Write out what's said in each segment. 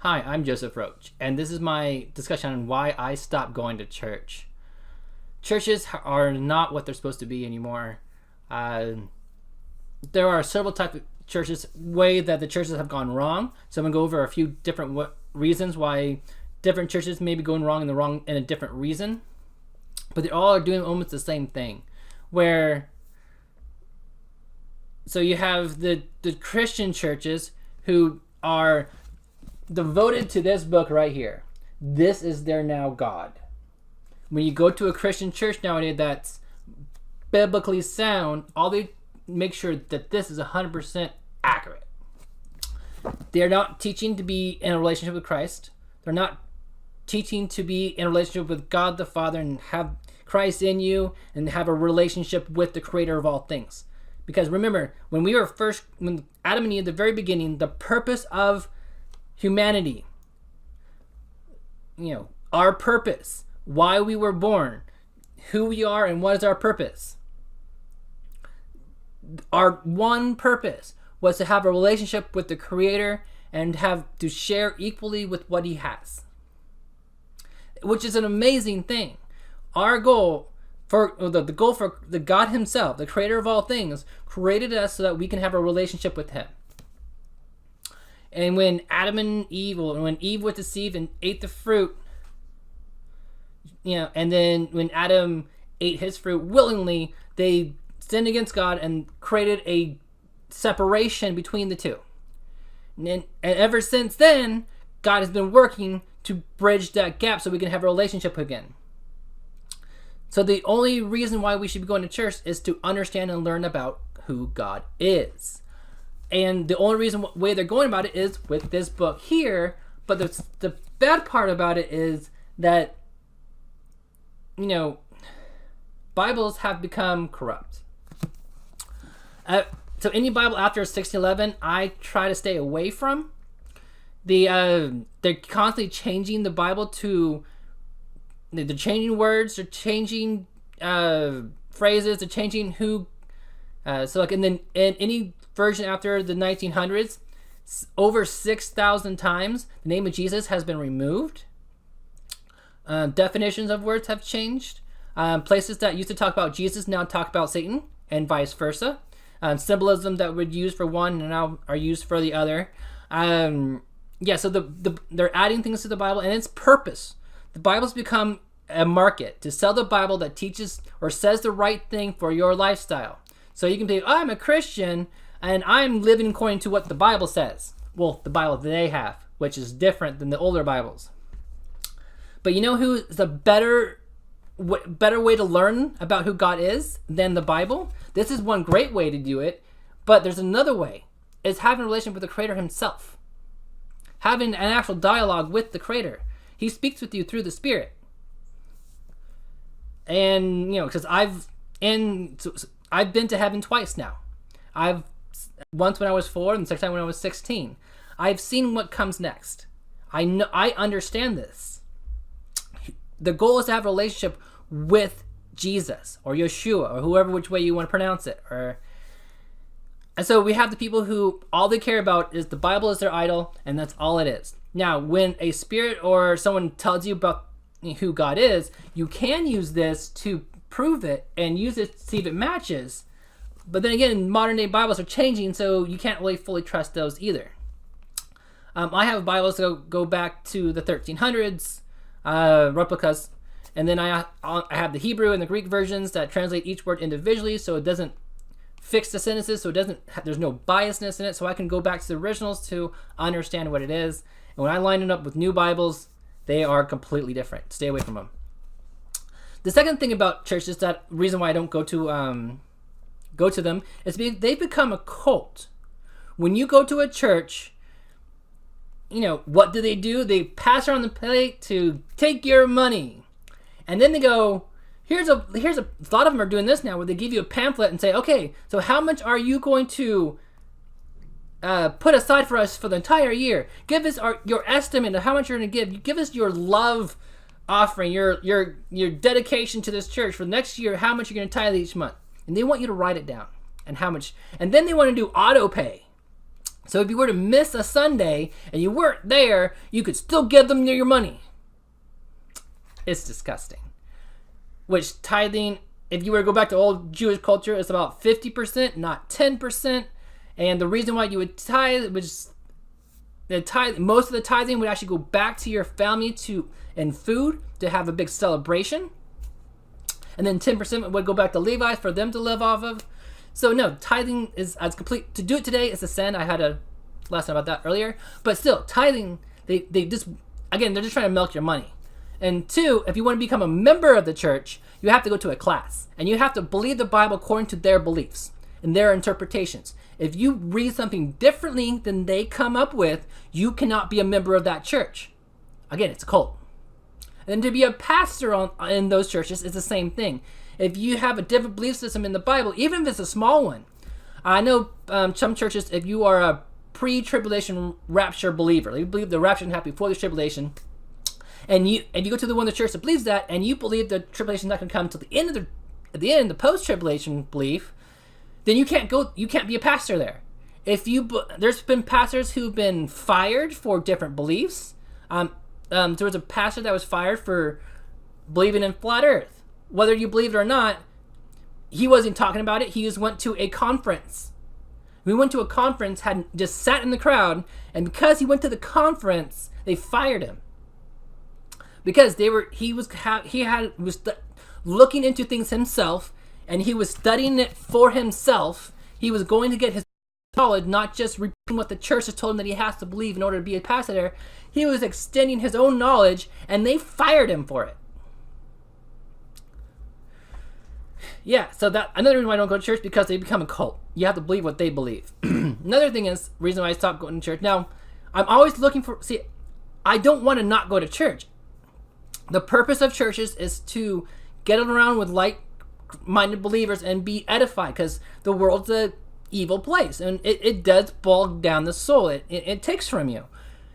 Hi, I'm Joseph Roach, and this is my discussion on why I stopped going to church. Churches are not what they're supposed to be anymore. There are several types of churches, way that the churches have gone wrong. So I'm going to go over a few different reasons why different churches may be going wrong in a different reason. But they all are doing almost the same thing. So you have the Christian churches who are devoted to this book right here. This is their now God. When you go to a Christian church nowadays that's biblically sound, all they make sure that this is 100% accurate. They're not teaching to be in a relationship with Christ. They're not teaching to be in a relationship with God the Father and have Christ in you and have a relationship with the Creator of all things. Because remember, when Adam and Eve, at the very beginning, the purpose of humanity, our purpose, why we were born, who we are, and what is our purpose. Our one purpose was to have a relationship with the Creator and have to share equally with what He has, which is an amazing thing. Our goal for the God Himself, the Creator of all things, created us so that we can have a relationship with Him. And when when Eve was deceived and ate the fruit, and then when Adam ate his fruit willingly, they sinned against God and created a separation between the two. And ever since then, God has been working to bridge that gap so we can have a relationship again. So the only reason why we should be going to church is to understand and learn about who God is. And the only way they're going about it is with this book here. But the bad part about it is that, Bibles have become corrupt. So any Bible after 1611, I try to stay away from. They're constantly changing the Bible to. They're changing words. They're changing phrases. They're changing who. In any version after the 1900s, over 6,000 times the name of Jesus has been removed. Definitions of words have changed. Places that used to talk about Jesus now talk about Satan, and vice versa. Symbolism that would use for one now are used for the other. So they're adding things to the Bible and its purpose. The Bible's become a market to sell the Bible that teaches or says the right thing for your lifestyle. So you can be, I'm a Christian and I'm living according to what the Bible says. Well, the Bible they have, which is different than the older Bibles. But you know who is a better way to learn about who God is than the Bible? This is one great way to do it, but there's another way. It's having a relationship with the Creator Himself. Having an actual dialogue with the Creator. He speaks with you through the Spirit. And, because I've been to heaven twice now. Once when I was 4 and the second time when I was 16. I've seen what comes next. I understand this. The goal is to have a relationship with Jesus or Yeshua or which way you want to pronounce it. And so we have the people who all they care about is the Bible is their idol, and that's all it is. Now, when a spirit or someone tells you about who God is, you can use this to prove it and use it to see if it matches. But then again, modern day Bibles are changing, so you can't really fully trust those either. I have Bibles that go back to the 1300s, replicas, and then I have the Hebrew and the Greek versions that translate each word individually, so it doesn't fix the sentences, so there's no biasness in it, so I can go back to the originals to understand what it is. And when I line it up with new Bibles, they are completely different. Stay away from them. The second thing about churches, that reason why I don't go to them, is because they've become a cult. When you go to a church, what do? They pass around the plate to take your money. And then they go, here's a lot of them are doing this now, where they give you a pamphlet and say, okay, so how much are you going to put aside for us for the entire year? Give us your estimate of how much you're going to give. Give us your love offering, your dedication to this church for the next year, how much you're going to tithe each month. And they want you to write it down and how much. And then they want to do auto pay. So if you were to miss a Sunday and you weren't there, you could still give them your money. It's disgusting. Which tithing, if you were to go back to old Jewish culture, it's about 50%, not 10%. And the reason why you would tithe was most of the tithing would actually go back to your family and food to have a big celebration. And then 10% would go back to Levi's for them to live off of. So no, tithing is as complete. To do it today is a sin. I had a lesson about that earlier. But still, tithing, they just, again, they're just trying to milk your money. And two, if you want to become a member of the church, you have to go to a class. And you have to believe the Bible according to their beliefs and their interpretations. If you read something differently than they come up with, you cannot be a member of that church. Again, it's a cult. And to be a pastor in those churches is the same thing. If you have a different belief system in the Bible, even if it's a small one, I know some churches, if you are a pre-tribulation rapture believer, you believe the rapture can happen before the tribulation, and you go to the one of the church that believes that, and you believe the tribulation is not going to come until the end of the post-tribulation belief, then you can't be a pastor there. There's been pastors who've been fired for different beliefs. There was a pastor that was fired for believing in flat Earth. Whether you believe it or not, he wasn't talking about it. He just went to a conference. We went to a conference, had just sat in the crowd, and because he went to the conference, they fired him. Because he was looking into things himself, and he was studying it for himself. He was going to get his knowledge, not just repeating what the church has told him that he has to believe in order to be a pastor there. He was extending his own knowledge, and they fired him for it. Yeah, so another reason why I don't go to church, because they become a cult. You have to believe what they believe. Another thing is, reason why I stopped going to church. Now, I'm always looking I don't want to not go to church. The purpose of churches is to get around with like-minded believers and be edified, because the world's a evil place, and it does bog down the soul. It takes from you.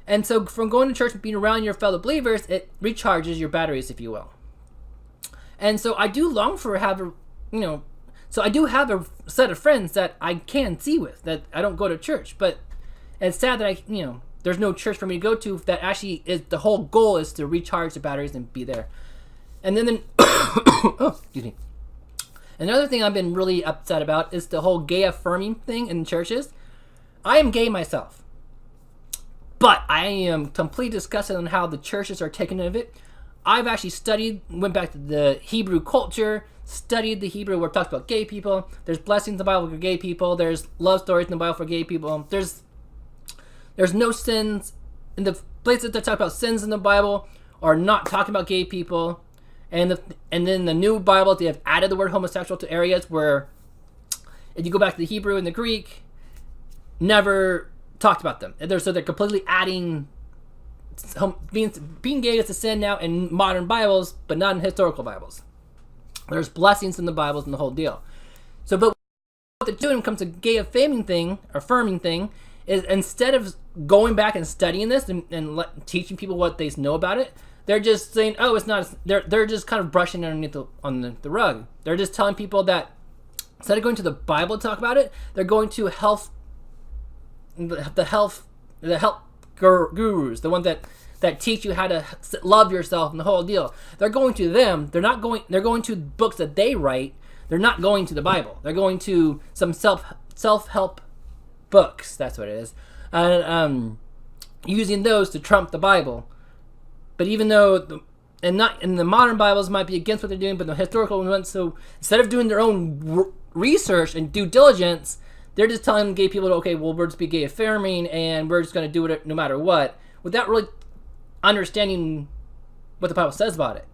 And so from going to church and being around your fellow believers, it recharges your batteries, if you will. And so I do long for so I do have a set of friends that I can see with, that I don't go to church. But it's sad that there's no church for me to go to that actually is, the whole goal is to recharge the batteries and be there. And then oh, excuse me. Another thing I've been really upset about is the whole gay affirming thing in churches. I am gay myself, but I am completely disgusted on how the churches are taking of it. I've actually went back to the Hebrew culture, studied the Hebrew where it talks about gay people. There's blessings in the Bible for gay people. There's love stories in the Bible for gay people. There's no sins. In the places that talk about sins in the Bible are not talking about gay people. And then the new Bible, they have added the word homosexual to areas where, if you go back to the Hebrew and the Greek, never talked about them. So they're completely adding being gay is a sin now in modern Bibles, but not in historical Bibles. There's blessings in the Bibles and the whole deal. So, but what they're doing when it comes to gay affirming thing, is instead of going back and studying this and teaching people what they know about it, they're just saying, oh, it's not. They're just kind of brushing underneath on the rug. They're just telling people that instead of going to the Bible to talk about it, they're going to the health gurus, the ones that teach you how to love yourself and the whole deal. They're going to them. They're going to books that they write. They're not going to the Bible. They're going to some self-help books. That's what it is. Using those to trump the Bible. But even though the modern Bibles might be against what they're doing, but the historical ones, so instead of doing their own research and due diligence, they're just telling gay people, okay, well, we're just be gay affirming, and we're just going to do it no matter what, without really understanding what the Bible says about it.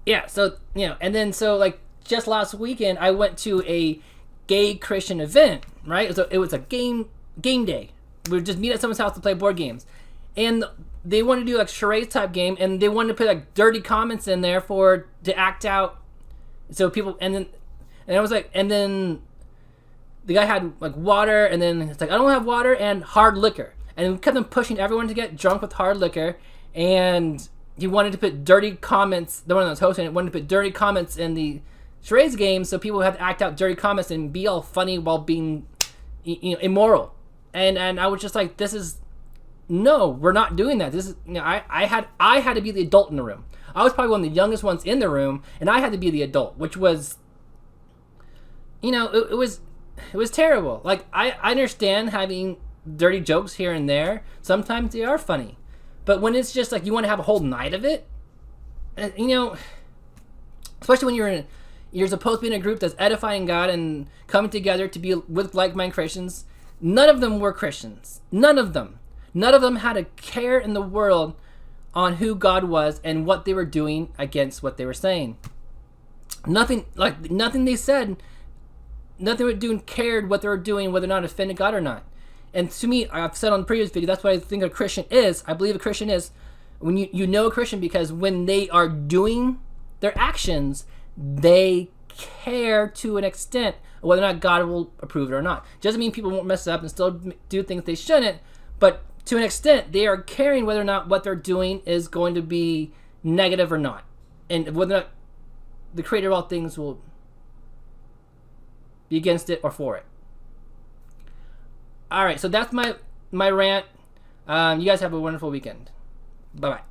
Yeah, so, and then, so, like, just last weekend, I went to a gay Christian event, right? So it was a game day. We would just meet at someone's house to play board games. And they wanted to do, like, charades type game, and they wanted to put, like, dirty comments in there to act out. So people, and I was like, and then the guy had, like, water, and then it's like, I don't have water and hard liquor. And we kept on pushing everyone to get drunk with hard liquor, and he wanted to put dirty comments, the one that was hosting it, wanted to put dirty comments in the charades game, so people would have to act out dirty comments and be all funny while being immoral. And I was just like, this is, no, we're not doing that. This is, I had to be the adult in the room. I was probably one of the youngest ones in the room, and I had to be the adult, which was, it was terrible. Like, I understand having dirty jokes here and there. Sometimes they are funny, but when it's just like you want to have a whole night of it, especially when you're supposed to be in a group that's edifying God and coming together to be with like-minded Christians. None of them were Christians. None of them had a care in the world on who God was and what they were doing against what they were saying. Nothing they said, nothing they were doing cared what they were doing, whether or not it offended God or not. And to me, I've said on the previous video, that's what I think a Christian is. I believe a Christian is when you know a Christian, because when they are doing their actions, they care to an extent whether or not God will approve it or not. Doesn't mean people won't mess up and still do things they shouldn't, but to an extent, they are caring whether or not what they're doing is going to be negative or not, and whether or not the creator of all things will be against it or for it. All right, so that's my rant. You guys have a wonderful weekend. Bye-bye.